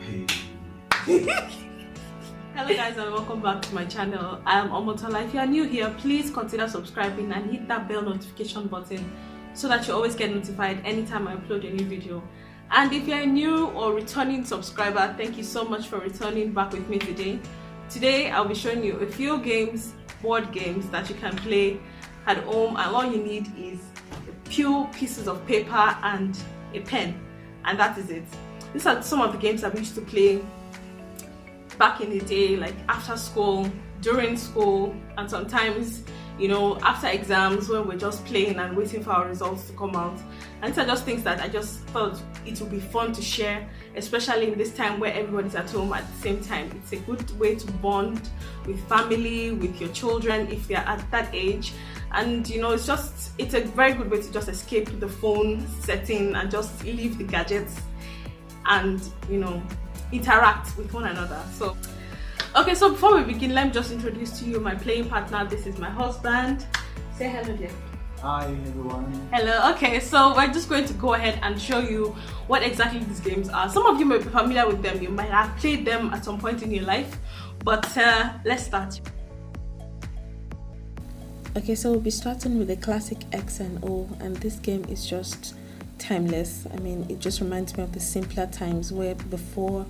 Hello guys and welcome back to my channel. I am Omotola. If you are new here, please consider subscribing and hit that bell notification button so that you always get notified anytime I upload a new video. And if you are a new or returning subscriber, thank you so much for returning back with me today. Today I'll be showing you a few games, board games that you can play at home, and all you need is a few pieces of paper and a pen, and that is it. These are some of the games that we used to play back in the day, like after school, during school, and sometimes, you know, after exams when we're just playing and waiting for our results to come out. And these are just things that I just thought it would be fun to share, especially in this time where everybody's at home at the same time. It's a good way to bond with family, with your children if they're at that age. And you know, it's a very good way to just escape the phone setting and just leave the gadgets and, you know, interact with one another. So okay, so before we begin, let me just introduce to you my playing partner. This is my husband. Say hello, dear. Hi everyone. Hello. Okay, so we're just going to go ahead and show you what exactly these games are. Some of you may be familiar with them, you might have played them at some point in your life, but let's start. Okay, so we'll be starting with the classic X and O, and this game is just timeless. I mean, it just reminds me of the simpler times where before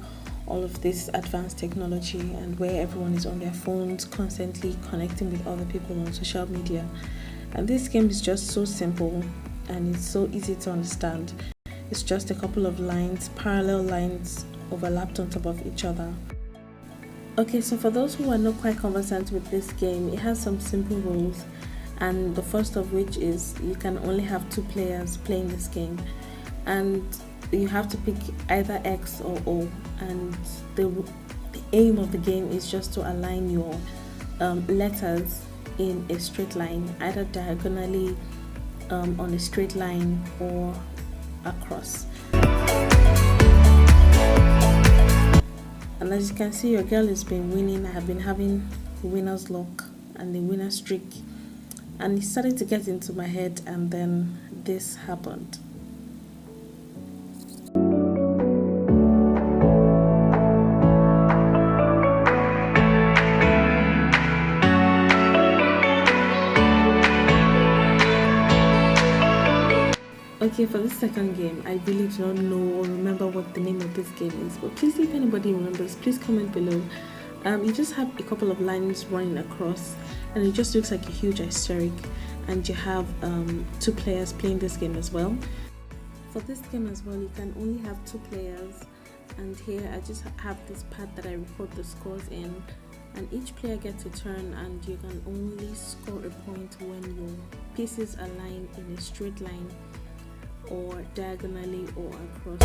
all of this advanced technology and where everyone is on their phones constantly connecting with other people on social media. And this game is just so simple and it's so easy to understand. It's just a couple of lines, parallel lines overlapped on top of each other. Okay, so for those who are not quite conversant with this game, it has some simple rules, and the first of which is you can only have 2 players playing this game, and you have to pick either X or O, and the aim of the game is just to align your letters in a straight line, either diagonally on a straight line or across. And as you can see, your girl has been winning. I have been having winner's luck and the winner streak, and it started to get into my head, and then this happened. Okay, for the second game, I really do not know or remember what the name of this game is, but please, if anybody remembers, please comment below. You just have a couple of lines running across, and it just looks like a huge asterisk, and you have 2 players playing this game as well. For this game as well, you can only have 2 players, and here I just have this pad that I record the scores in, and each player gets a turn, and you can only score a point when your pieces align in a straight line or diagonally or across.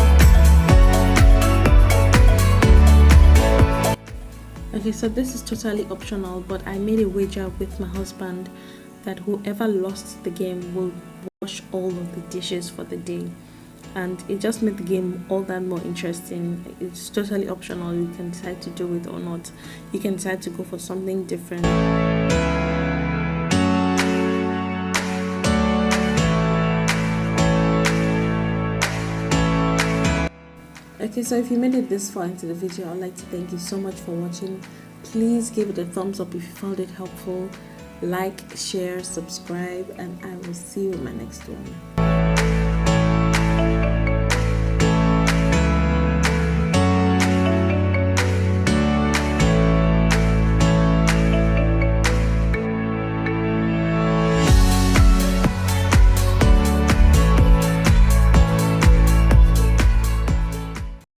Okay, so this is totally optional, but I made a wager with my husband that whoever lost the game will wash all of the dishes for the day, and it just made the game all that more interesting. It's totally optional. You can decide to do it or not. You can decide to go for something different. Okay, so if you made it this far into the video, I'd like to thank you so much for watching. Please give it a thumbs up if you found it helpful. Like, share, subscribe, and I will see you in my next one.